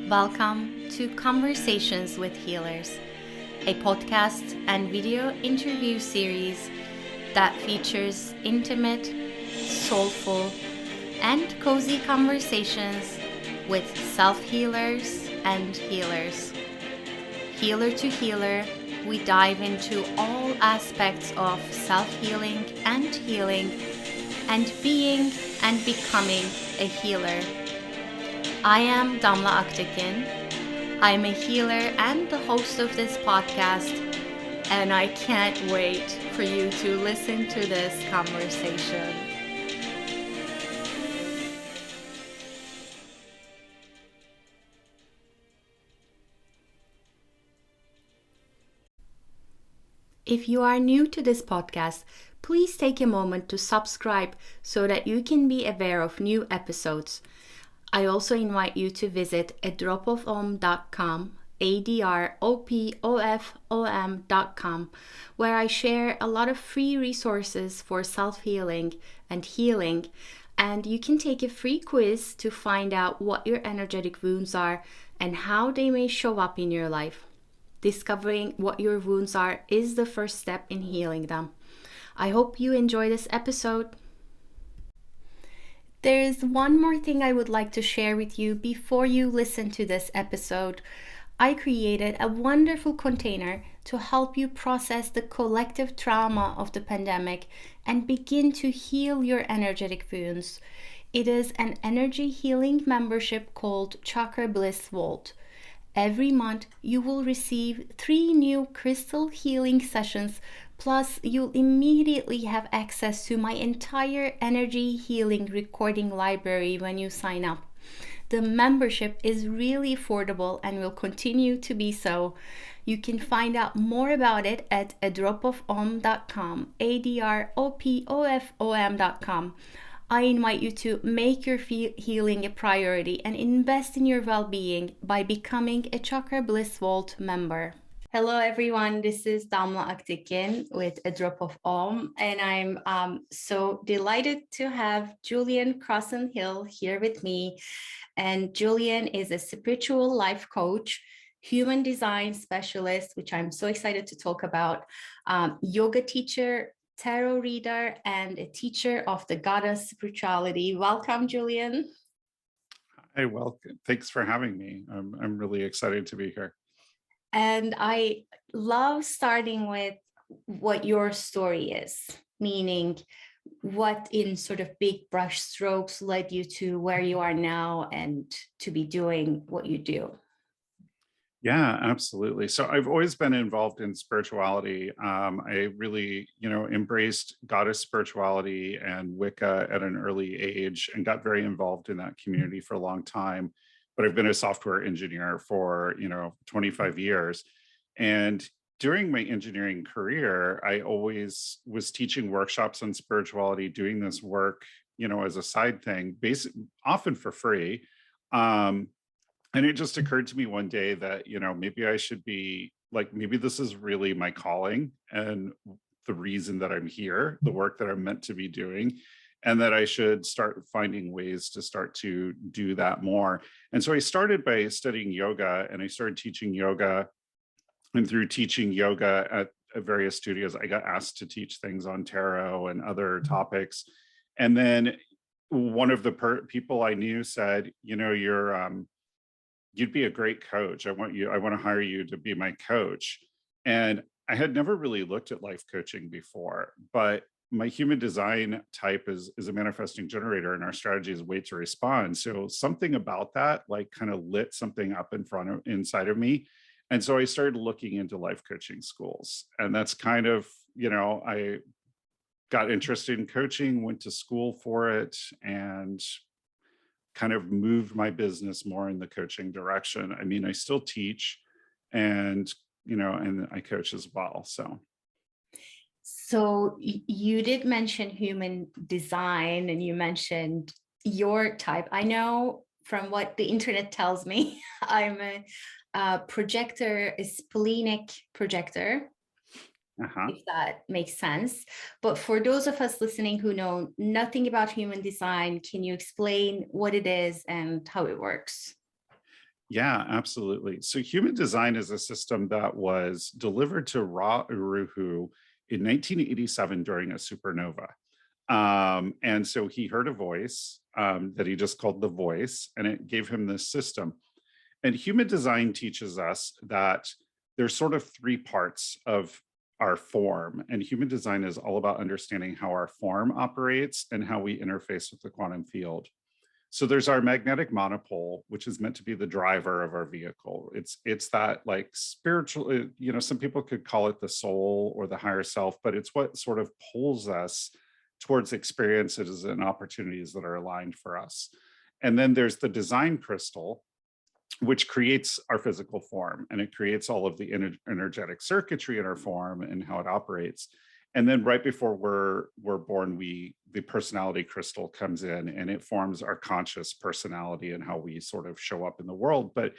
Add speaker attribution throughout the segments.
Speaker 1: Welcome to Conversations with Healers, a podcast and video interview series that features intimate, soulful, and cozy conversations with self-healers and healers. Healer to healer, we dive into all aspects of self-healing and healing, and being and becoming a healer. I am Damla. I am a healer and the host of this podcast, and I can't wait for you to listen to this conversation. If you are new to this podcast, please take a moment to subscribe so that you can be aware of new episodes. I also invite you to visit adropofom.com, adropofom.com, where I share a lot of free resources for self-healing and healing, and you can take a free quiz to find out what your energetic wounds are and how they may show up in your life. Discovering what your wounds are is the first step in healing them. I hope you enjoy this episode. There is one more thing I would like to share with you before you listen to this episode. I created a wonderful container to help you process the collective trauma of the pandemic and begin to heal your energetic wounds. It is an energy healing membership called Chakra Bliss Vault. Every month, you will receive 3 new crystal healing sessions, plus you'll immediately have access to my entire energy healing recording library when you sign up. The membership is really affordable and will continue to be so. You can find out more about it at adropofom.com, adropofom.com. I invite you to make your healing a priority and invest in your well-being by becoming a Chakra Bliss Vault member. Hello, everyone. This is Damla with A Drop of Om, and I'm so delighted to have Julian Crosson-Hill here with me. And Julian is a spiritual life coach, human design specialist, which I'm so excited to talk about, yoga teacher, tarot reader, and a teacher of the Goddess spirituality. Welcome, Julian.
Speaker 2: Hey, welcome. Thanks for having me. I'm really excited to be here.
Speaker 1: And I love starting with what your story is, meaning what in sort of big brush strokes led you to where you are now and to be doing what you do.
Speaker 2: Yeah, absolutely. So I've always been involved in spirituality. I really, embraced goddess spirituality and Wicca at an early age and got very involved in that community for a long time. But I've been a software engineer for, 25 years. And during my engineering career, I always was teaching workshops on spirituality, doing this work, as a side thing, often for free. And it just occurred to me one day that, maybe I should be like, maybe this is really my calling and the reason that I'm here, the work that I'm meant to be doing, and that I should start finding ways to start to do that more. And so I started by studying yoga, and I started teaching yoga. And through teaching yoga at various studios, I got asked to teach things on tarot and other topics. And then one of the people I knew said, you'd be a great coach. I want to hire you to be my coach. And I had never really looked at life coaching before, but my human design type is a manifesting generator, and our strategy is wait to respond. So something about that like kind of lit something up inside of me. And so I started looking into life coaching schools. And that's kind of, I got interested in coaching, went to school for it, and kind of moved my business more in the coaching direction. I mean, I still teach and, and I coach as well.
Speaker 1: So you did mention human design and you mentioned your type. I know from what the internet tells me, I'm a projector, a splenic projector. If that makes sense. But for those of us listening who know nothing about human design, can you explain what it is and how it works?
Speaker 2: Yeah, absolutely. So human design is a system that was delivered to Ra Uruhu in 1987 during a supernova. And so he heard a voice that he just called the voice, and it gave him this system. And human design teaches us that there's sort of three parts of our form. And human design is all about understanding how our form operates and how we interface with the quantum field. So there's our magnetic monopole, which is meant to be the driver of our vehicle. It's that like spiritual, some people could call it the soul or the higher self, but it's what sort of pulls us towards experiences and opportunities that are aligned for us. And then there's the design crystal, which creates our physical form, and it creates all of the energetic circuitry in our form and how it operates. And then right before we're born, the personality crystal comes in, and it forms our conscious personality and how we sort of show up in the world. But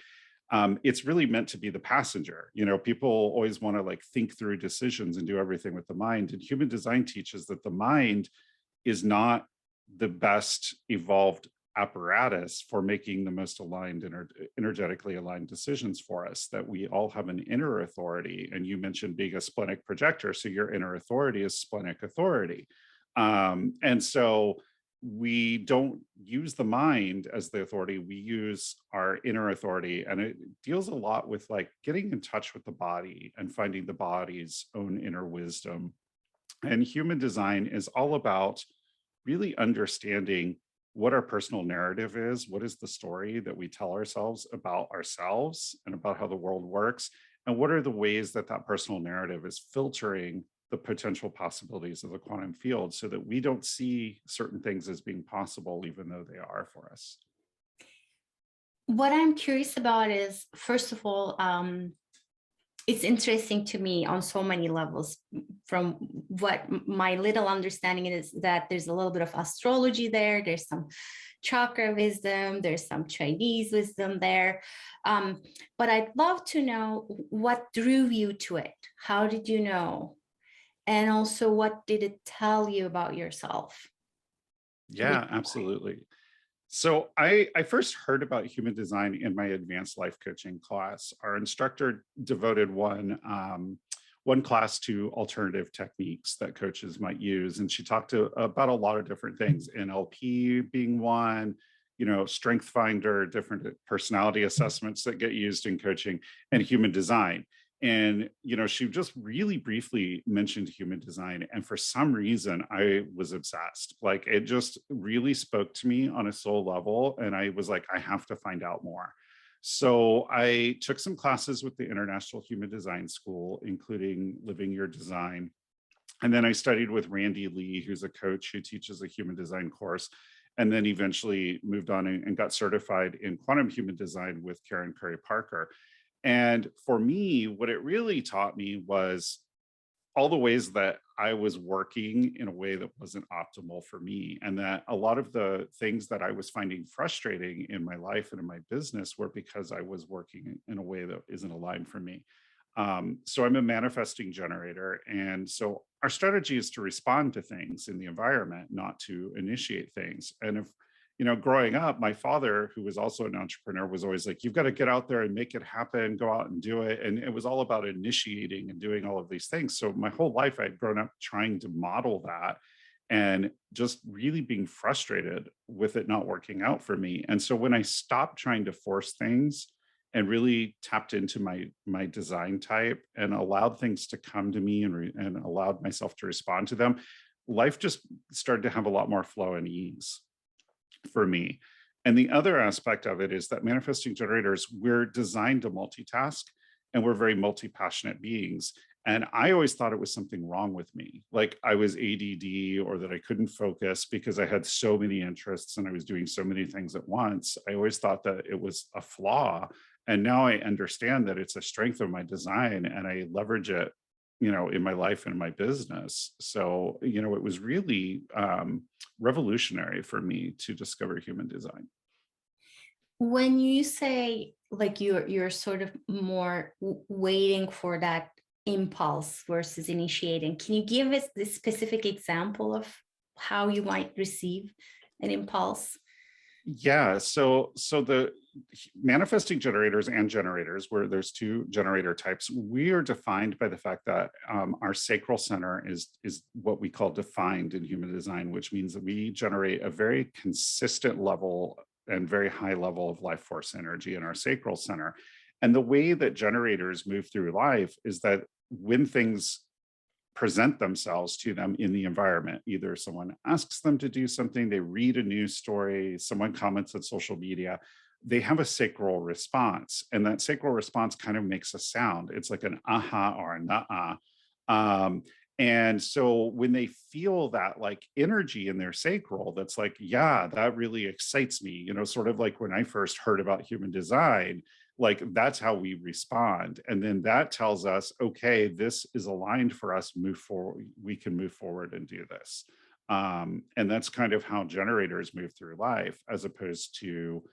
Speaker 2: it's really meant to be the passenger. People always want to like think through decisions and do everything with the mind. And human design teaches that the mind is not the best evolved apparatus for making the most aligned, energetically aligned decisions for us, that we all have an inner authority. And you mentioned being a splenic projector. So your inner authority is splenic authority. And so we don't use the mind as the authority, we use our inner authority. And it deals a lot with like getting in touch with the body and finding the body's own inner wisdom. And human design is all about really understanding what our personal narrative is, what is the story that we tell ourselves about ourselves and about how the world works, and what are the ways that that personal narrative is filtering the potential possibilities of the quantum field so that we don't see certain things as being possible, even though they are for us.
Speaker 1: What I'm curious about is, first of all, it's interesting to me on so many levels. From what my little understanding is, that there's a little bit of astrology there, there's some chakra wisdom, there's some Chinese wisdom there. But I'd love to know what drew you to it. How did you know? And also, what did it tell you about yourself? With
Speaker 2: Yeah, absolutely. So I first heard about human design in my advanced life coaching class. Our instructor devoted one class to alternative techniques that coaches might use, and she talked about a lot of different things. NLP being one, Strength Finder, different personality assessments that get used in coaching, and human design. And she just really briefly mentioned human design, and for some reason I was obsessed. Like, it just really spoke to me on a soul level, and I was like, I have to find out more. So I took some classes with the International Human Design School, including Living Your Design. And then I studied with Randy Lee, who's a coach who teaches a human design course, and then eventually moved on and got certified in quantum human design with Karen Curry Parker. And for me, what it really taught me was all the ways that I was working in a way that wasn't optimal for me. And that a lot of the things that I was finding frustrating in my life and in my business were because I was working in a way that isn't aligned for me. So I'm a manifesting generator. And so our strategy is to respond to things in the environment, not to initiate things. And if growing up, my father, who was also an entrepreneur, was always like, you've got to get out there and make it happen, go out and do it. And it was all about initiating and doing all of these things. So my whole life, I'd grown up trying to model that and just really being frustrated with it not working out for me. And so when I stopped trying to force things and really tapped into my design type and allowed things to come to me and allowed myself to respond to them, life just started to have a lot more flow and ease for me. And the other aspect of it is that manifesting generators, we're designed to multitask, and we're very multi-passionate beings. And I always thought it was something wrong with me. Like I was ADD, or that I couldn't focus because I had so many interests and I was doing so many things at once. I always thought that it was a flaw. And now I understand that it's a strength of my design, and I leverage it in my life and in my business. So it was really revolutionary for me to discover human design.
Speaker 1: when you say like you're sort of more waiting for that impulse versus initiating, can you give us the specific example of how you might receive an impulse?
Speaker 2: Yeah, so the manifesting generators and generators, where there's two generator types, we are defined by the fact that our sacral center is what we call defined in human design, which means that we generate a very consistent level and very high level of life force energy in our sacral center. And the way that generators move through life is that when things present themselves to them in the environment. Either someone asks them to do something, they read a news story, someone comments on social media, they have a sacral response. And that sacral response kind of makes a sound. It's like an aha or a nah. Um, and so when they feel that like energy in their sacral, that's like, yeah, that really excites me, sort of like when I first heard about human design, like that's how we respond, and then that tells us, okay, this is aligned for us, move forward, we can move forward and do this. And that's kind of how generators move through life, as opposed to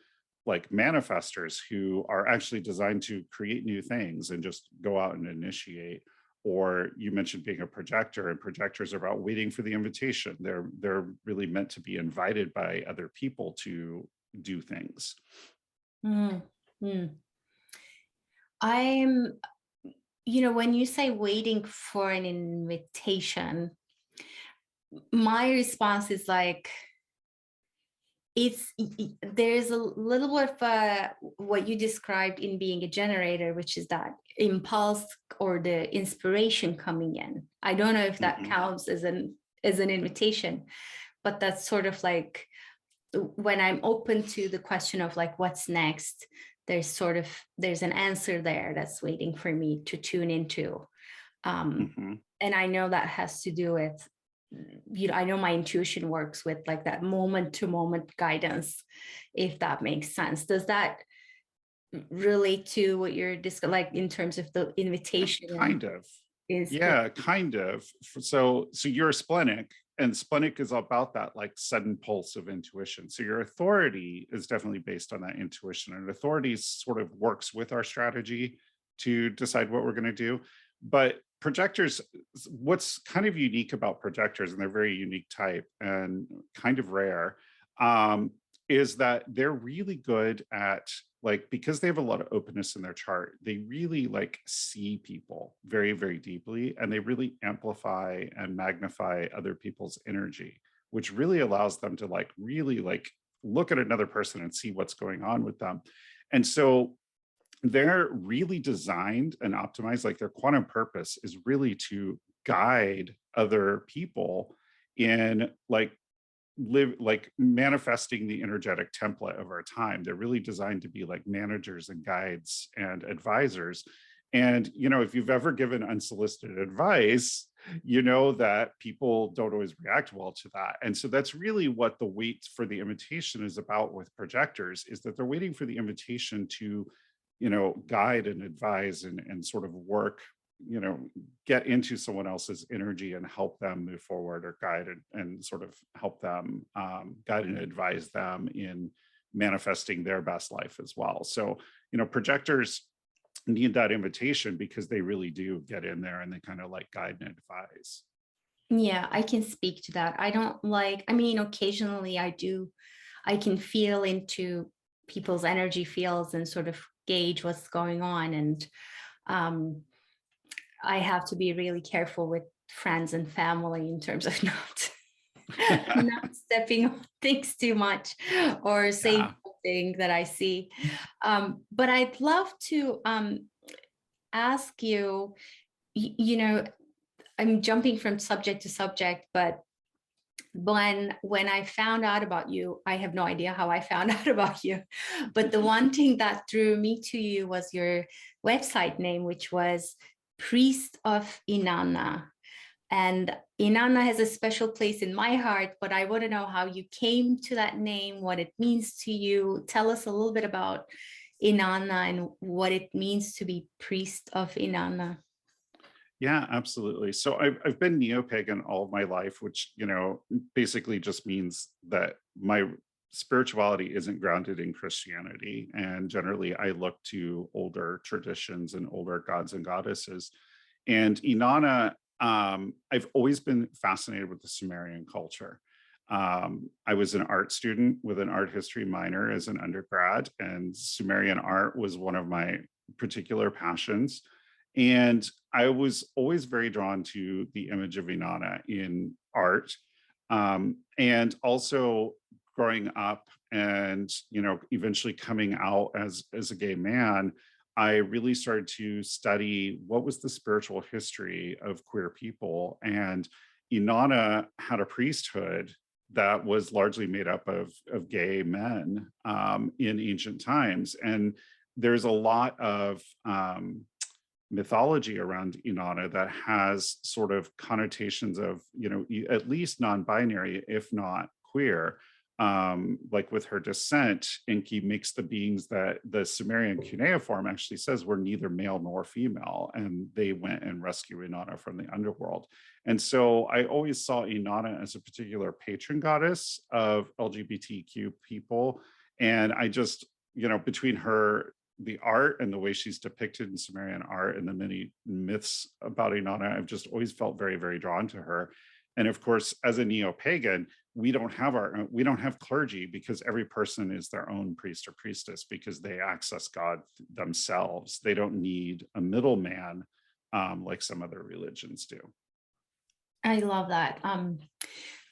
Speaker 2: like manifestors, who are actually designed to create new things and just go out and initiate. Or you mentioned being a projector, and projectors are about waiting for the invitation. They're really meant to be invited by other people to do things.
Speaker 1: Mm, mm. I'm, when you say waiting for an invitation, my response is like, there's a little bit of what you described in being a generator, which is that impulse or the inspiration coming in. I don't know if that
Speaker 2: Mhm.
Speaker 1: counts as an invitation, but that's sort of like when I'm open to the question of like what's next, there's an answer there that's waiting for me to tune into.
Speaker 2: Mhm.
Speaker 1: And I know that has to do with, I know my intuition works with like that moment to moment guidance, if that makes sense. Does that relate to what you're discussing, like in terms of the invitation and
Speaker 2: Kind of.
Speaker 1: inspiration?
Speaker 2: Yeah, kind of. So you're a splenic, and splenic is about that like sudden pulse of intuition. So your authority is definitely based on that intuition, and authority sort of works with our strategy to decide what we're going to do. But projectors, what's kind of unique about projectors, and they're very unique type and kind of rare, um, is that they're really good at, like, because they have a lot of openness in their chart, they really like see people very, very deeply, and they really amplify and magnify other people's energy, which really allows them to like really like look at another person and see what's going on with them. And so they're really designed and optimized, like their quantum purpose is really to guide other people in like manifesting the energetic template of our time. They're really designed to be like managers and guides and advisors. And if you've ever given unsolicited advice, you know that people don't always react well to that. And so that's really what the wait for the invitation is about with projectors, is that they're waiting for the invitation to guide and advise and sort of work, you know get into someone else's energy and help them move forward, or guide and sort of help them, guide and advise them in manifesting their best life as well. So projectors need that invitation, because they really do get in there and they kind of like guide and advise.
Speaker 1: Yeah, I can speak to that. I don't like, I mean, occasionally I can feel into people's energy fields and sort of gauge what's going on. And um, I have to be really careful with friends and family in terms of not stepping on things too much or saying
Speaker 2: Yeah.
Speaker 1: something that I see. But I'd love to ask you, you know, I'm jumping from subject to subject, but when I found out about you, I have no idea how I found out about you, but the one thing that drew me to you was your website name, which was Priest of Inanna. And Inanna has a special place in my heart, but I want to know how you came to that name, what it means to you. Tell us a little bit about Inanna and what it means to be priest of Inanna.
Speaker 2: Yeah, absolutely. So I've been neo-pagan all of my life, which, basically just means that my spirituality isn't grounded in Christianity. And generally, I look to older traditions and older gods and goddesses. And Inanna, I've always been fascinated with the Sumerian culture. I was an art student with an art history minor as an undergrad, and Sumerian art was one of my particular passions. And I was always very drawn to the image of Inanna in art. And also growing up and, eventually coming out as a gay man, I really started to study what was the spiritual history of queer people. And Inanna had a priesthood that was largely made up of gay men in ancient times. And there's a lot of mythology around Inanna that has sort of connotations of, at least non-binary, if not queer. Like with her descent, Enki makes the beings that the Sumerian cuneiform actually says were neither male nor female, and they went and rescued Inanna from the underworld. And so I always saw Inanna as a particular patron goddess of LGBTQ people. And I just, between her, the art and the way she's depicted in Sumerian art and the many myths about Inanna, I've just always felt very, very drawn to her. And of course, as a neo-pagan, we don't have clergy because every person is their own priest or priestess because they access God themselves. They don't need a middleman like some other religions do.
Speaker 1: I love that.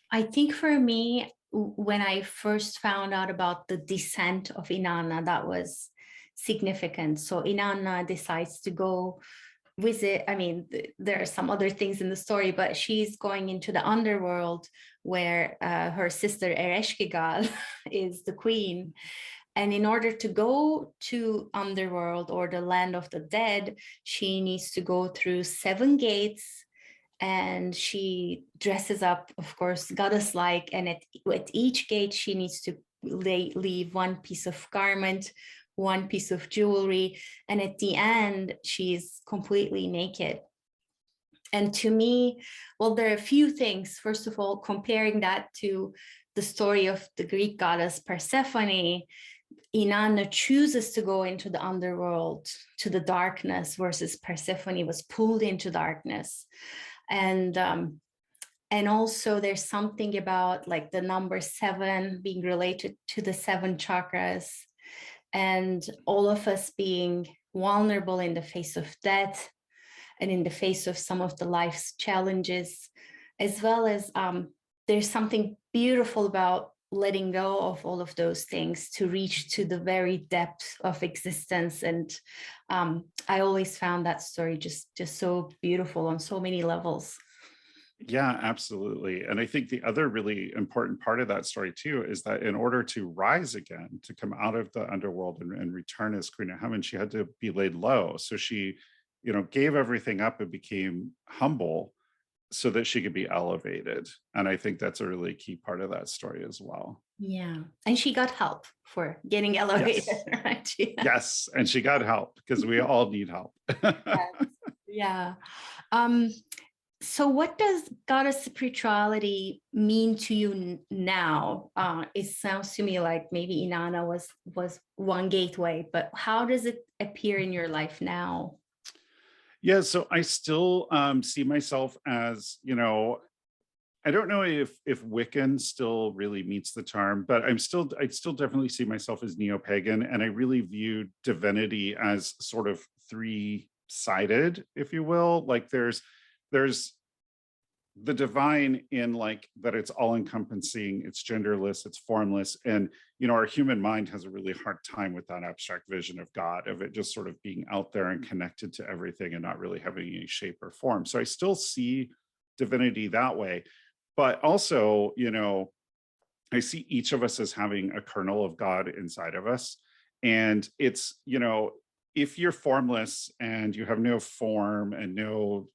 Speaker 1: I think for me, when I first found out about the descent of Inanna, that was significant. So Inanna decides to go visit. I mean, there are some other things in the story, but she's going into the underworld where her sister Ereshkigal is the queen. And in order to go to underworld or the land of the dead, she needs to go through 7 gates, and she dresses up, of course, goddess-like, and at each gate she needs to leave one piece of garment, one piece of jewelry, and at the end she's completely naked. And to me, well, there are a few things. First of all, comparing that to the story of the Greek goddess Persephone, Inanna chooses to go into the underworld, to the darkness, versus Persephone was pulled into darkness. And also there's something about like the number 7 being related to the 7 chakras, and all of us being vulnerable in the face of death and in the face of some of the life's challenges, as well as there's something beautiful about letting go of all of those things to reach to the very depth of existence. And I always found that story just so beautiful on so many levels.
Speaker 2: Yeah, absolutely. And I think the other really important part of that story too is that in order to rise again, to come out of the underworld and return as Queen of Heaven, she had to be laid low. So she, gave everything up and became humble so that she could be elevated. And I think that's a really key part of that story as well.
Speaker 1: Yeah. And she got help for getting elevated,
Speaker 2: Yes.
Speaker 1: right? Yeah.
Speaker 2: Yes. And she got help because we all need help.
Speaker 1: Yes. Yeah. Um, so what does goddess spirituality mean to you now? It sounds to me like maybe Inanna was one gateway, but how does it appear in your life now?
Speaker 2: Yeah, so I still see myself as, I don't know if Wiccan still really meets the term, but I still definitely see myself as neo-pagan, and I really view divinity as sort of three-sided, if you will. Like there's the divine in like that it's all encompassing, it's genderless, it's formless. And, our human mind has a really hard time with that abstract vision of God, of it just sort of being out there and connected to everything and not really having any shape or form. So I still see divinity that way. But also, I see each of us as having a kernel of God inside of us. And it's, if you're formless and you have no form and no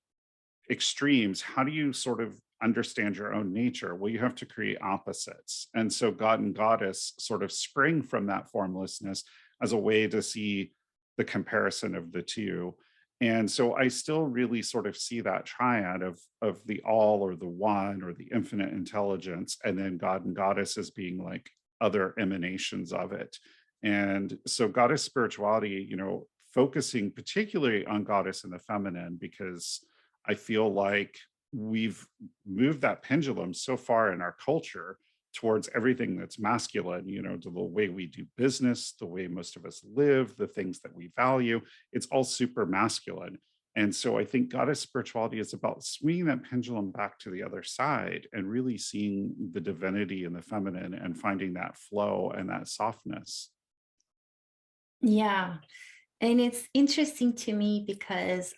Speaker 2: extremes, how do you sort of understand your own nature? Well, you have to create opposites. And so God and goddess sort of spring from that formlessness as a way to see the comparison of the two. And so I still really sort of see that triad of the all or the one or the infinite intelligence, and then God and goddess as being like other emanations of it. And so goddess spirituality, focusing particularly on goddess and the feminine, because I feel like we've moved that pendulum so far in our culture towards everything that's masculine, to the way we do business, the way most of us live, the things that we value. It's all super masculine. And so I think goddess spirituality is about swinging that pendulum back to the other side and really seeing the divinity in the feminine and finding that flow and that softness.
Speaker 1: Yeah. And it's interesting to me because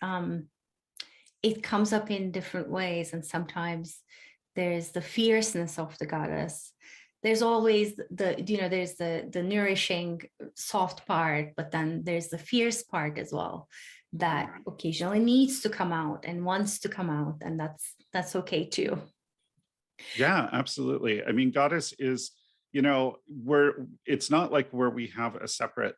Speaker 1: it comes up in different ways. And sometimes there's the fierceness of the goddess. There's always there's the nourishing soft part, but then there's the fierce part as well that occasionally needs to come out and wants to come out. And that's okay too.
Speaker 2: Yeah, absolutely. I mean, goddess is, where it's not like where we have a separate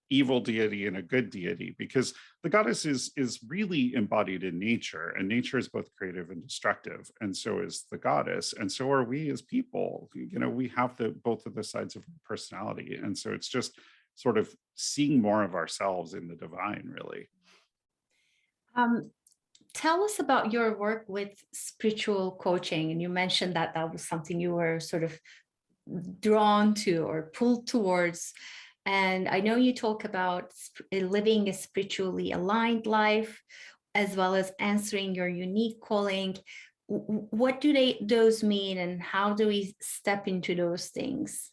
Speaker 2: evil deity and a good deity, because the goddess is really embodied in nature, and nature is both creative and destructive, and so is the goddess, and so are we as people. We have the both of the sides of personality, and so it's just sort of seeing more of ourselves in the divine, really.
Speaker 1: Um, Tell us about your work with spiritual coaching. And you mentioned that that was something you were sort of drawn to or pulled towards. And I know you talk about living a spiritually aligned life, as well as answering your unique calling. What do those mean, and how do we step into those things?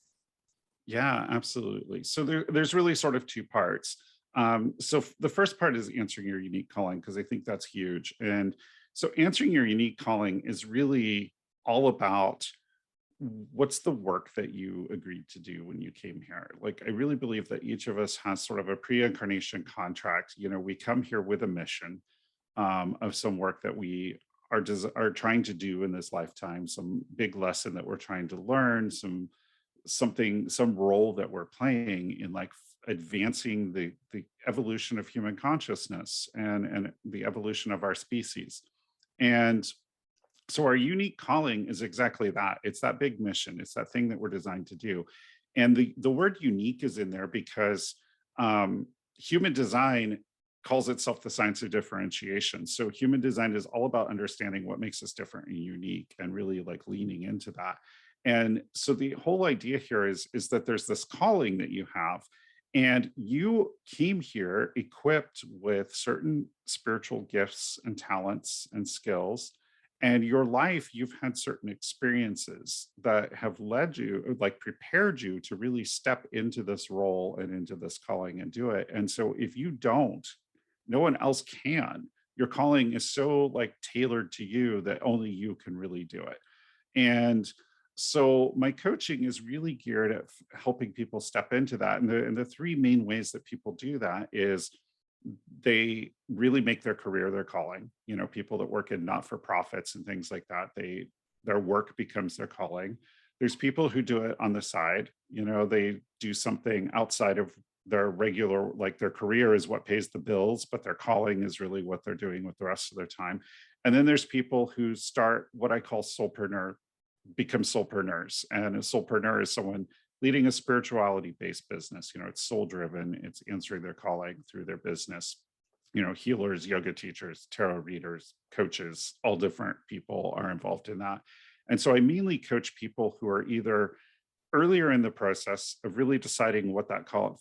Speaker 2: Yeah, absolutely. So there's really sort of two parts. The first part is answering your unique calling, because I think that's huge. And so answering your unique calling is really all about what's the work that you agreed to do when you came here. Like, I really believe that each of us has sort of a pre-incarnation contract. We come here with a mission, of some work that we are trying to do in this lifetime, some big lesson that we're trying to learn, some role that we're playing in, like, advancing the evolution of human consciousness and the evolution of our species. And so our unique calling is exactly that. It's that big mission. It's that thing that we're designed to do. And the word unique is in there because human design calls itself the science of differentiation. So human design is all about understanding what makes us different and unique, and really like leaning into that. And so the whole idea here is that there's this calling that you have, and you came here equipped with certain spiritual gifts and talents and skills. And your life, you've had certain experiences that have led you, like prepared you to really step into this role and into this calling and do it. And so if you don't, no one else can. Your calling is so like tailored to you that only you can really do it. And so my coaching is really geared at helping people step into that. And the three main ways that people do that is they really make their career their calling. People that work in not-for-profits and things like that, their work becomes their calling. There's people who do it on the side. They do something outside of their regular, like their career is what pays the bills, but their calling is really what they're doing with the rest of their time. And then there's people who start what I call soulpreneur, become soulpreneurs. And a soulpreneur is someone leading a spirituality based business. It's soul driven, it's answering their calling through their business. Healers, yoga teachers, tarot readers, coaches, all different people are involved in that. And so I mainly coach people who are either earlier in the process of really deciding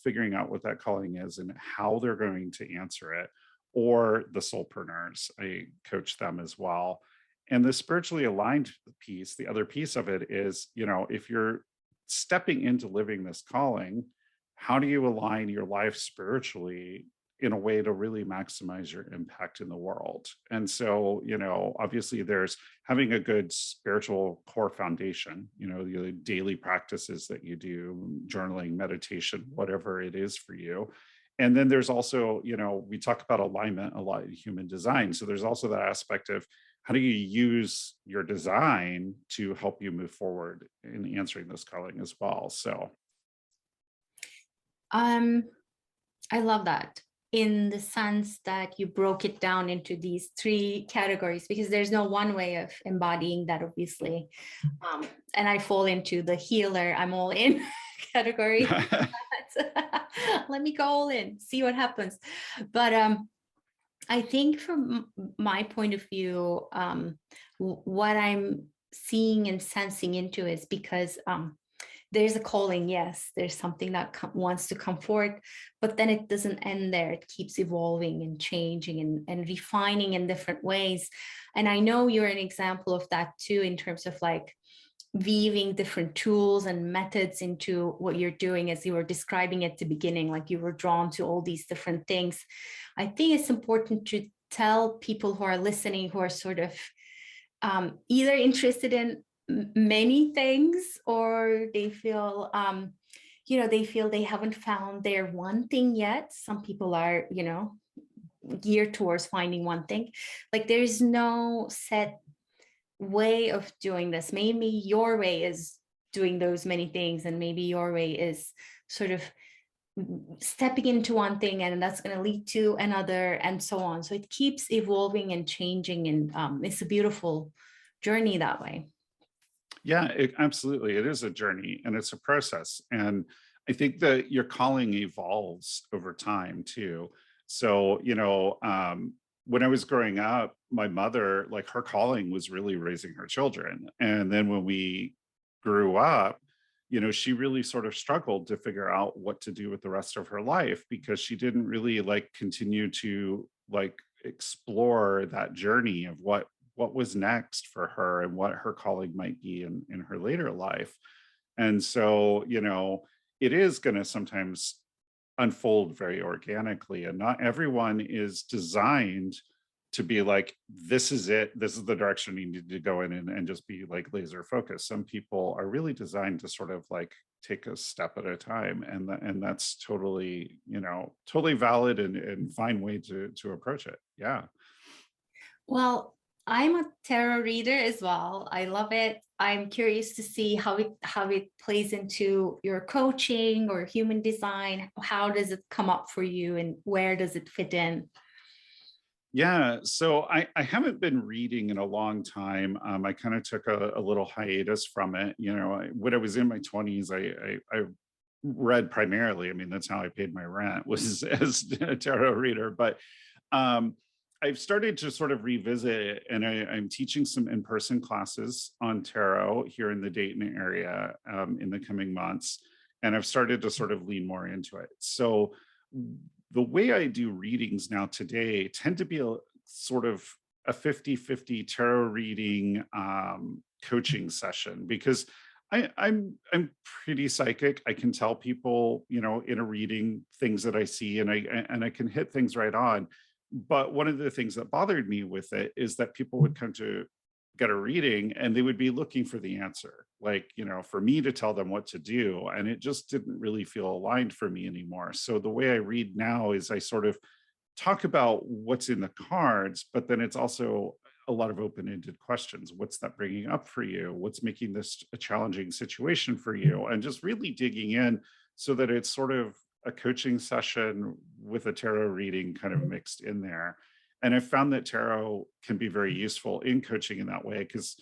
Speaker 2: figuring out what that calling is and how they're going to answer it, or the soulpreneurs. I coach them as well. And the spiritually aligned piece, the other piece of it is, if you're stepping into living this calling, how do you align your life spiritually in a way to really maximize your impact in the world? And so, obviously there's having a good spiritual core foundation, the daily practices that you do, journaling, meditation, whatever it is for you. And then there's also, we talk about alignment a lot in human design. So there's also that aspect of how do you use your design to help you move forward in answering this calling as well. So
Speaker 1: Um, I love that, in the sense that you broke it down into these three categories, because there's no one way of embodying that, obviously. And I fall into the healer, I'm all in category. Let me go all in, see what happens. But I think from my point of view, what I'm seeing and sensing into is because there's a calling, yes, there's something that wants to come forward, but then it doesn't end there. It keeps evolving and changing and refining in different ways. And I know you're an example of that too, in terms of like weaving different tools and methods into what you're doing. As you were describing at the beginning, like you were drawn to all these different things. I think it's important to tell people who are listening, who are sort of either interested in many things, or they feel they feel they haven't found their one thing yet. Some people are, geared towards finding one thing. Like there's no set way of doing this. Maybe your way is doing those many things, and maybe your way is sort of stepping into one thing and that's going to lead to another, and so on. So it keeps evolving and changing, and it's a beautiful journey that way.
Speaker 2: Yeah, absolutely. It is a journey and it's a process. And I think that your calling evolves over time too. So, when I was growing up, my mother, like her calling was really raising her children. And then when we grew up, she really sort of struggled to figure out what to do with the rest of her life because she didn't really like continue to like explore that journey of what was next for her and what her calling might be in her later life. And so, it is going to sometimes unfold very organically, and not everyone is designed to be like, this is it, this is the direction you need to go in and just be like laser focused. Some people are really designed to sort of like take a step at a time, and that's totally, totally valid and fine way to approach it. Yeah.
Speaker 1: Well, I'm a tarot reader as well. I love it. I'm curious to see how it plays into your coaching or human design. How does it come up for you, and where does it fit in?
Speaker 2: Yeah, so I haven't been reading in a long time. I kind of took a little hiatus from it. When I was in my 20s, I read primarily. I mean, that's how I paid my rent, was as a tarot reader. But um, I've started to sort of revisit it, and I'm teaching some in-person classes on tarot here in the Dayton area in the coming months, and I've started to sort of lean more into it. So the way I do readings now today tend to be a sort of a 50-50 tarot reading coaching session, because I'm pretty psychic. I can tell people, in a reading, things that I see, and I can hit things right on. But one of the things that bothered me with it is that people would come to get a reading and they would be looking for the answer, like, for me to tell them what to do. And it just didn't really feel aligned for me anymore. So the way I read now is I sort of talk about what's in the cards, but then it's also a lot of open-ended questions. What's that bringing up for you? What's making this a challenging situation for you? And just really digging in so that it's sort of a coaching session with a tarot reading kind of mixed in there. And I found that tarot can be very useful in coaching in that way because,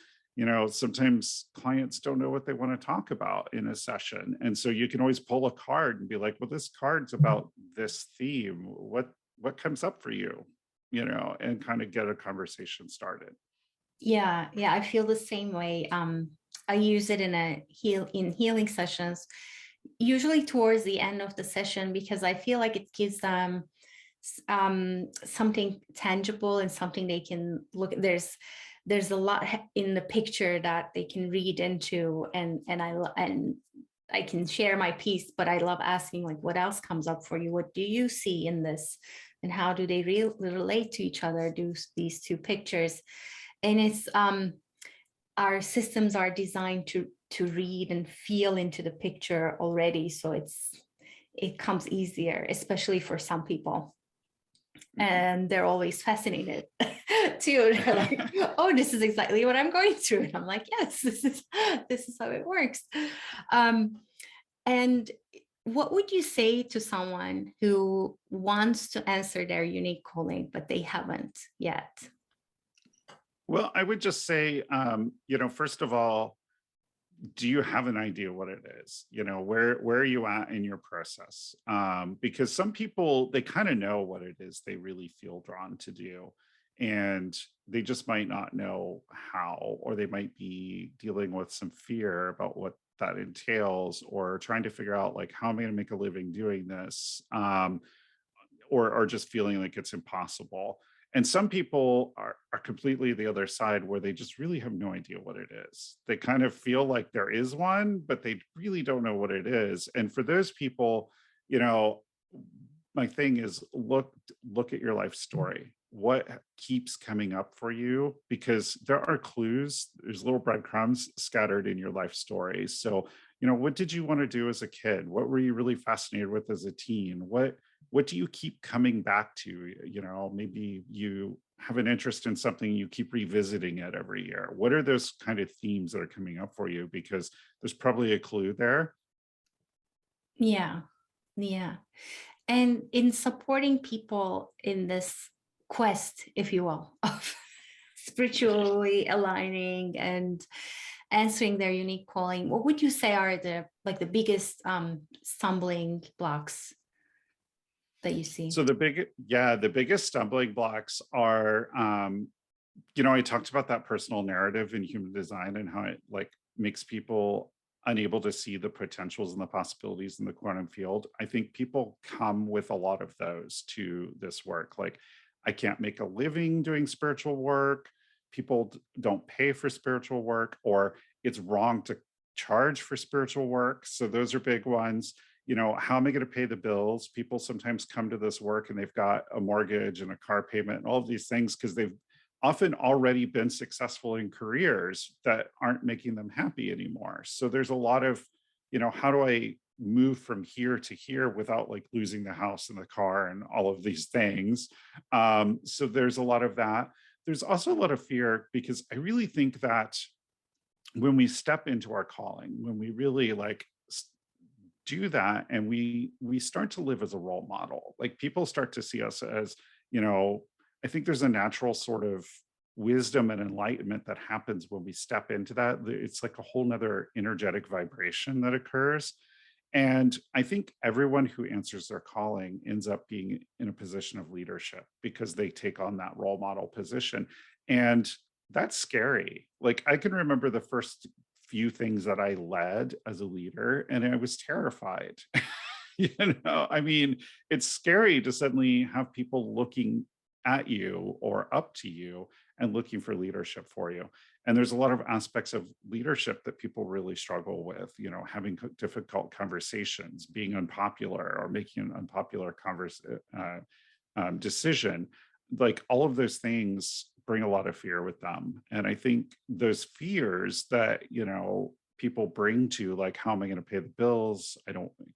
Speaker 2: sometimes clients don't know what they want to talk about in a session. And so you can always pull a card and be like, well, this card's about this theme. What comes up for you? And kind of get a conversation started.
Speaker 1: Yeah, yeah, I feel the same way. I use it in healing sessions, usually towards the end of the session, because I feel like it gives them something tangible and something they can look at. There's a lot in the picture that they can read into, and I can share my piece, but I love asking, like, what else comes up for you? What do you see in this? And how do they relate to each other? Do these two pictures? And it's our systems are designed to read and feel into the picture already, so it comes easier, especially for some people.
Speaker 2: Mhm.
Speaker 1: And they're always fascinated too. They're like, oh, this is exactly what I'm going through. And I'm like, yes, this is how it works. Um, and what would you say to someone who wants to answer their unique calling, but they haven't yet?
Speaker 2: Well, I would just say, first of all, do you have an idea what it is? Where are you at in your process? Because some people, they kind of know what it is they really feel drawn to do. and they just might not know how, or they might be dealing with some fear about what that entails, or trying to figure out like, how am I going to make a living doing this? Or just feeling like it's impossible. And some people are completely the other side, where they just really have no idea what it is. They kind of feel like there is one, but they really don't know what it is. And for those people, you know, my thing is, look at your life story. What keeps coming up for you? Because there are clues, there's little breadcrumbs scattered in your life story. So, what did you want to do as a kid? What were you really fascinated with as a teen? What do you keep coming back to? Maybe you have an interest in something, you keep revisiting it every year. What are those kind of themes that are coming up for you? Because there's probably a clue there.
Speaker 1: Yeah. Yeah. And in supporting people in this quest, if you will, of spiritually aligning and answering their unique calling, what would you say are the biggest stumbling blocks that you see?
Speaker 2: So the biggest stumbling blocks are, I talked about that personal narrative in human design and how it like makes people unable to see the potentials and the possibilities in the quantum field. I think people come with a lot of those to this work. Like, I can't make a living doing spiritual work. People don't pay for spiritual work, or it's wrong to charge for spiritual work. So those are big ones. How am I going to pay the bills? People sometimes come to this work and they've got a mortgage and a car payment and all of these things because they've often already been successful in careers that aren't making them happy anymore. So there's a lot of, how do I move from here to here without like losing the house and the car and all of these things? So there's a lot of that. There's also a lot of fear, because I really think that when we step into our calling, when we really like do that, and we start to live as a role model, like people start to see us as, you know I think there's a natural sort of wisdom and enlightenment that happens when we step into that. It's like a whole nother energetic vibration that occurs. And I think everyone who answers their calling ends up being in a position of leadership because they take on that role model position. And that's scary. Like, I can remember the first few things that I led as a leader, and I was terrified. I mean, it's scary to suddenly have people looking at you or up to you and looking for leadership for you. And there's a lot of aspects of leadership that people really struggle with, having difficult conversations, being unpopular, or making an unpopular decision. Like, all of those things bring a lot of fear with them. And I think those fears that, people bring to, like, how am I going to pay the bills?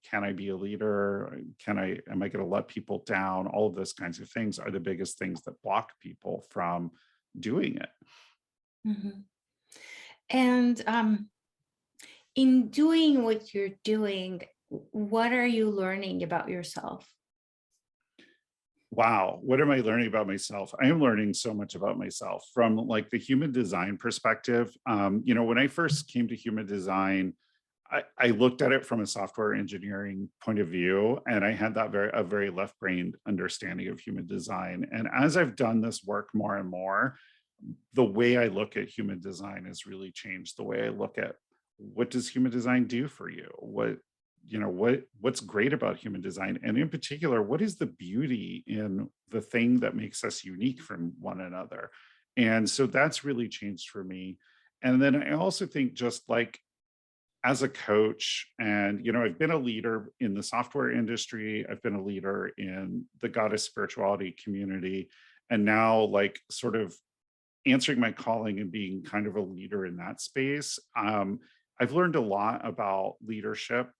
Speaker 2: Can I be a leader? Am I going to let people down? All of those kinds of things are the biggest things that block people from doing it.
Speaker 1: Mhm. And in doing what you're doing, what are you learning about yourself?
Speaker 2: Wow, what am I learning about myself? I am learning so much about myself from like the human design perspective. When I first came to human design, I looked at it from a software engineering point of view, and I had a very left-brained understanding of human design. And as I've done this work more and more, the way I look at human design has really changed. The way I look at, what does human design do for you? What's great about human design, and in particular, what is the beauty in the thing that makes us unique from one another? And so that's really changed for me. And then I also think, just like as a coach, and I've been a leader in the software industry, I've been a leader in the goddess spirituality community, and now, like, sort of answering my calling and being kind of a leader in that space. I've learned a lot about leadership.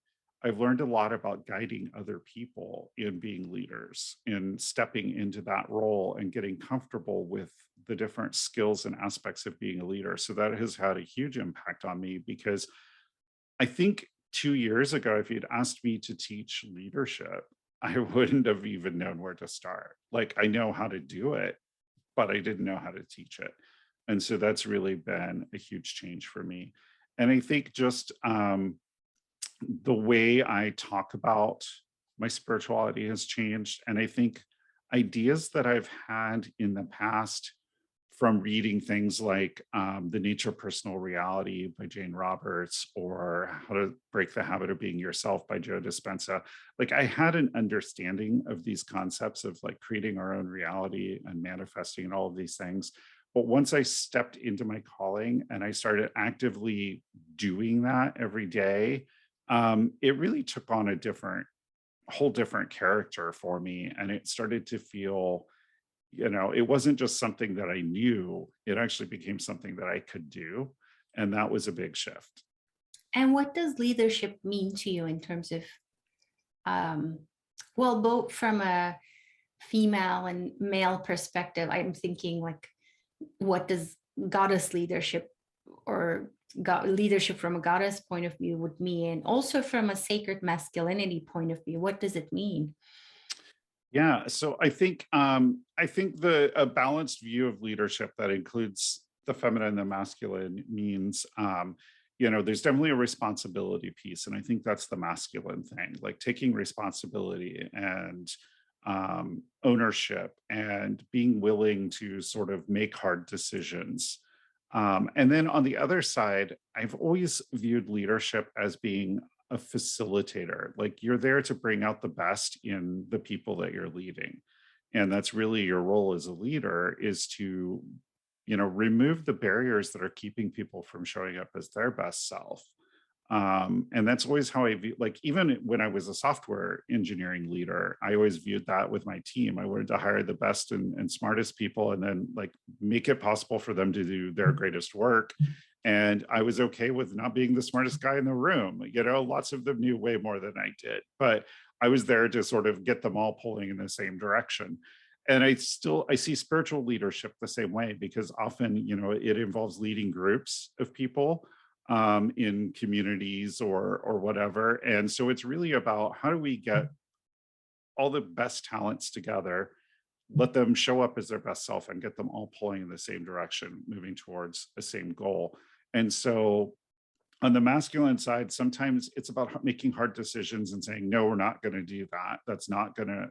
Speaker 2: I've learned a lot about guiding other people in being leaders, in stepping into that role and getting comfortable with the different skills and aspects of being a leader. So that has had a huge impact on me, because I think 2 years ago, if you'd asked me to teach leadership, I wouldn't have even known where to start. Like, I know how to do it, but I didn't know how to teach it. And so that's really been a huge change for me. And I think just the way I talk about my spirituality has changed. And I think ideas that I've had in the past from reading things like The Nature of Personal Reality by Jane Roberts, or How to Break the Habit of Being Yourself by Joe Dispenza. Like, I had an understanding of these concepts of like creating our own reality and manifesting and all of these things. But once I stepped into my calling and I started actively doing that every day, it really took on a whole different character for me. And it started to feel, it wasn't just something that I knew, it actually became something that I could do. And that was a big shift.
Speaker 1: And what does leadership mean to you in terms of, um, well, both from a female and male perspective? I'm thinking like, what does goddess leadership or leadership from a goddess point of view would mean? Also from a sacred masculinity point of view, what does it mean?
Speaker 2: Yeah, so I think the a balanced view of leadership that includes the feminine and the masculine means there's definitely a responsibility piece, and I think that's the masculine thing, like taking responsibility and ownership and being willing to sort of make hard decisions. And then on the other side, I've always viewed leadership as being a facilitator. Like, you're there to bring out the best in the people that you're leading. And that's really your role as a leader, is to, remove the barriers that are keeping people from showing up as their best self. And that's always how I view, like, even when I was a software engineering leader, I always viewed that with my team. I wanted to hire the best and smartest people, and then like make it possible for them to do their greatest work. And I was okay with not being the smartest guy in the room. Lots of them knew way more than I did, but I was there to sort of get them all pulling in the same direction. And I see spiritual leadership the same way, because often, it involves leading groups of people in communities or whatever. And so it's really about, how do we get all the best talents together, let them show up as their best self, and get them all pulling in the same direction, moving towards the same goal. And so on the masculine side, sometimes it's about making hard decisions and saying, no, we're not going to do that. That's not going to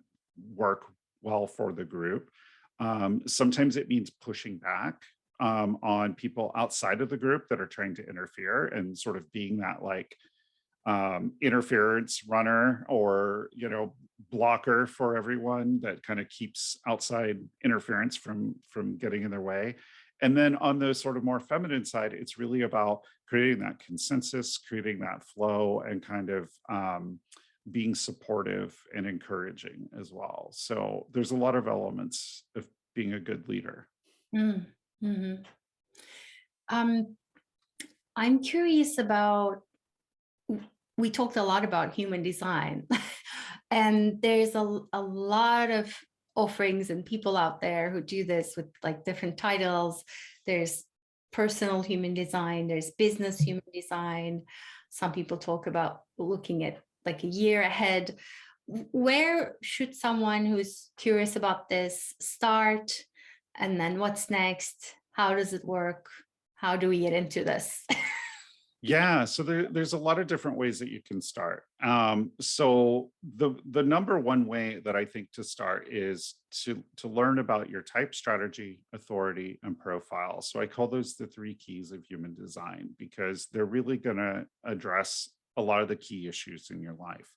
Speaker 2: work well for the group. Sometimes it means pushing back on people outside of the group that are trying to interfere, and sort of being that like interference runner, or blocker for everyone that kind of keeps outside interference from getting in their way. And then on the sort of more feminine side, it's really about creating that consensus, creating that flow, and kind of being supportive and encouraging as well. So there's a lot of elements of being a good leader.
Speaker 1: Mm-hmm. um, I'm curious about, we talked a lot about human design and there's a lot of offerings and people out there who do this with like different titles. There's personal human design, there's business human design. Some people talk about looking at like a year ahead. Where should someone who's curious about this start? And then what's next? How does it work? How do we get into this?
Speaker 2: Yeah, so there's a lot of different ways that you can start. So the number one way that I think to start is to learn about your type, strategy, authority, and profile. So I call those the three keys of human design, because they're really going to address a lot of the key issues in your life.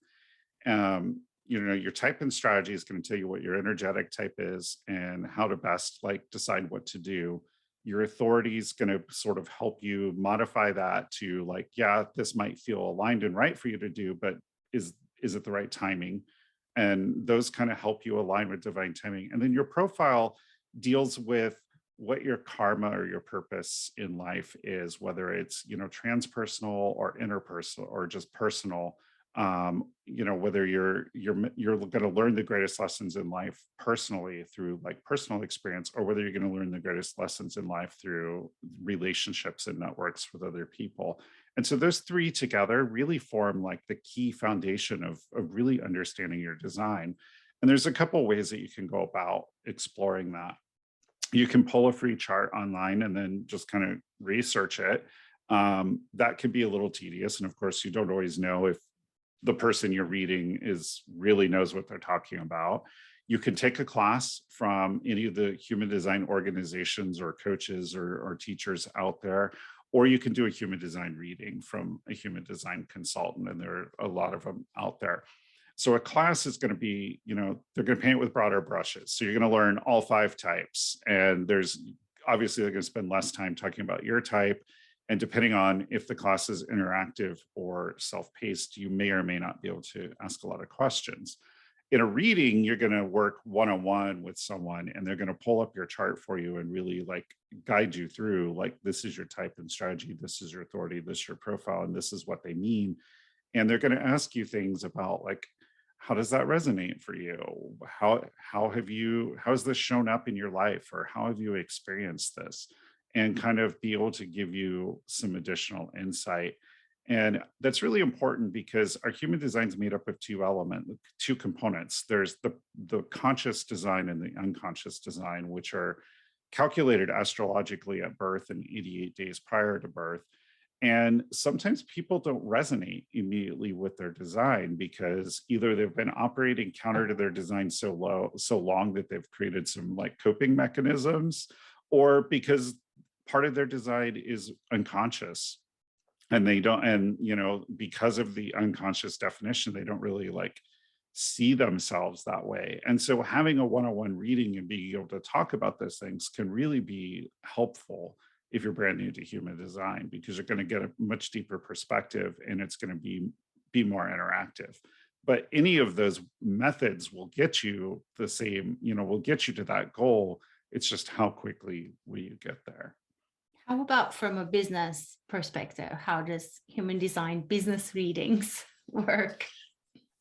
Speaker 2: Your type and strategy is going to tell you what your energetic type is and how to best like decide what to do. Your authority is going to sort of help you modify that to like, yeah, this might feel aligned and right for you to do, but is it the right timing? And those kind of help you align with divine timing. And then your profile deals with what your karma or your purpose in life is, whether it's transpersonal or interpersonal or just personal. Whether you're going to learn the greatest lessons in life personally through like personal experience, or whether you're going to learn the greatest lessons in life through relationships and networks with other people. And so those three together really form like the key foundation of really understanding your design. And there's a couple ways that you can go about exploring that. You can pull a free chart online and then just kind of research it. That could be a little tedious, and of course you don't always know if the person you're reading is really knows what they're talking about. You can take a class from any of the human design organizations or coaches or teachers out there, or you can do a human design reading from a human design consultant, and there are a lot of them out there. So a class is going to be, they're going to paint with broader brushes. So you're going to learn all 5 types, and there's obviously they're going to spend less time talking about your type. And depending on if the class is interactive or self-paced, you may or may not be able to ask a lot of questions. In a reading, you're going to work one-on-one with someone, and they're going to pull up your chart for you and really like guide you through, like, this is your type and strategy, this is your authority, this is your profile, and this is what they mean. And they're going to ask you things about, like, how does that resonate for you? How has this shown up in your life, or how have you experienced this? And kind of be able to give you some additional insight. And that's really important because our human design is made up of two components. There's the conscious design and the unconscious design, which are calculated astrologically at birth and 88 days prior to birth. And sometimes people don't resonate immediately with their design because either they've been operating counter to their design so long that they've created some like coping mechanisms, or because part of their design is unconscious, and they don't, and because of the unconscious definition, they don't really like see themselves that way. And so having a one-on-one reading and being able to talk about those things can really be helpful if you're brand new to human design, because you're going to get a much deeper perspective, and it's going to be more interactive. But any of those methods will get you the same, will get you to that goal. It's just how quickly will you get there.
Speaker 1: How about from a business perspective? How does human design business readings work?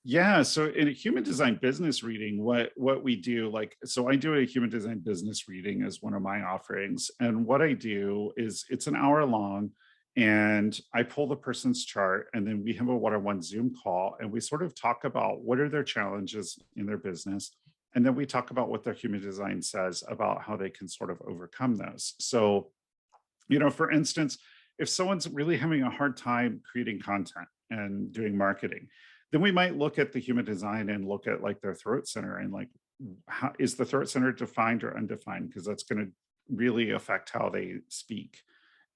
Speaker 2: Yeah, so in a human design business reading, what we do, like, so I do a human design business reading as one of my offerings, and what I do is it's an hour long, and I pull the person's chart, and then we have a one-on-one Zoom call, and we sort of talk about what are their challenges in their business, and then we talk about what their human design says about how they can sort of overcome those. So, for instance, if someone's really having a hard time creating content and doing marketing, then we might look at the human design and look at like their throat center, and like, how is the throat center defined or undefined? Because that's going to really affect how they speak.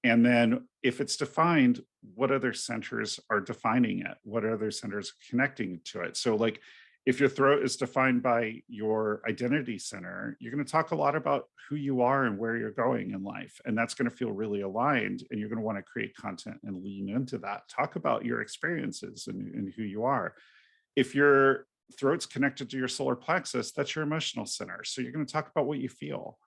Speaker 2: And then if it's defined, what other centers are defining it? What other centers connecting to it? So like, if your throat is defined by your identity center, you're going to talk a lot about who you are and where you're going in life. And that's going to feel really aligned. And you're going to want to create content and lean into that. Talk about your experiences and who you are. If your throat's connected to your solar plexus, that's your emotional center. So you're going to talk about what you feel.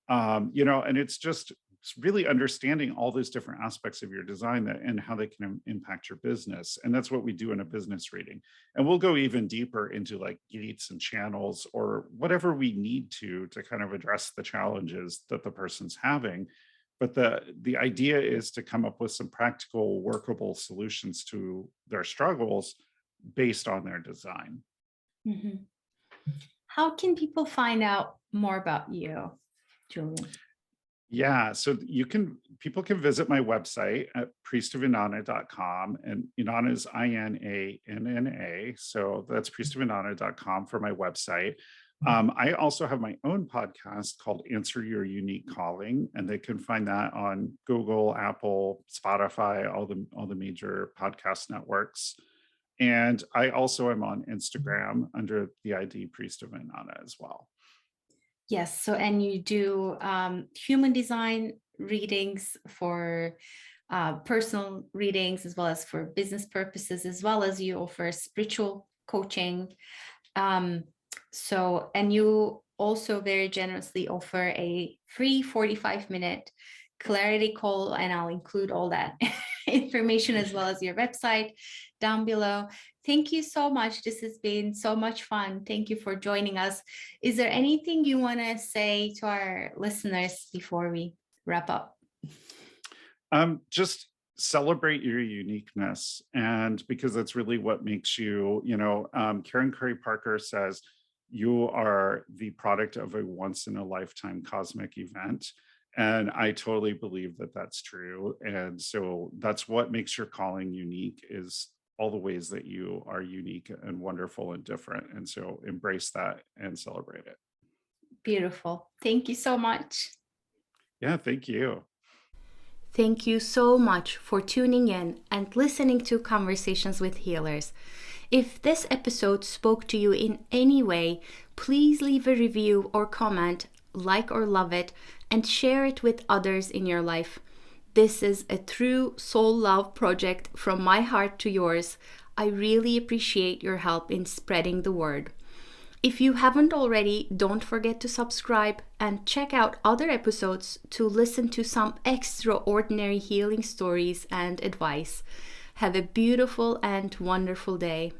Speaker 2: And it's really understanding all those different aspects of your design and how they can impact your business. And that's what we do in a business reading. And we'll go even deeper into like gates and channels or whatever we need to kind of address the challenges that the person's having. But the idea is to come up with some practical, workable solutions to their struggles based on their design.
Speaker 1: Mm-hmm. How can people find out more about you, Julian?
Speaker 2: Yeah, so people can visit my website at priestofinanna.com, and Inanna is Inanna. So that's priestofinanna.com for my website. I also have my own podcast called Answer Your Unique Calling, and they can find that on Google, Apple, Spotify, all the major podcast networks. And I also am on Instagram under the ID Priest of Inanna as well.
Speaker 1: Yes. So, and you do human design readings for personal readings, as well as for business purposes, as well as you offer spiritual coaching. And you also very generously offer a free 45-minute clarity call, and I'll include all that information as well as your website down below. Thank you so much. This has been so much fun. Thank you for joining us. Is there anything you want to say to our listeners before we wrap up?
Speaker 2: Just celebrate your uniqueness, and because that's really what makes you, Karen Curry Parker says, you are the product of a once in a lifetime cosmic event. And I totally believe that that's true. And so that's what makes your calling unique, is all the ways that you are unique and wonderful and different. And so embrace that and celebrate it.
Speaker 1: Beautiful. Thank you so much.
Speaker 2: Yeah, thank you.
Speaker 1: Thank you so much for tuning in and listening to Conversations with Healers. If this episode spoke to you in any way, please leave a review or comment, like or love it, and share it with others in your life. This is a true soul love project from my heart to yours. I really appreciate your help in spreading the word. If you haven't already, don't forget to subscribe and check out other episodes to listen to some extraordinary healing stories and advice. Have a beautiful and wonderful day.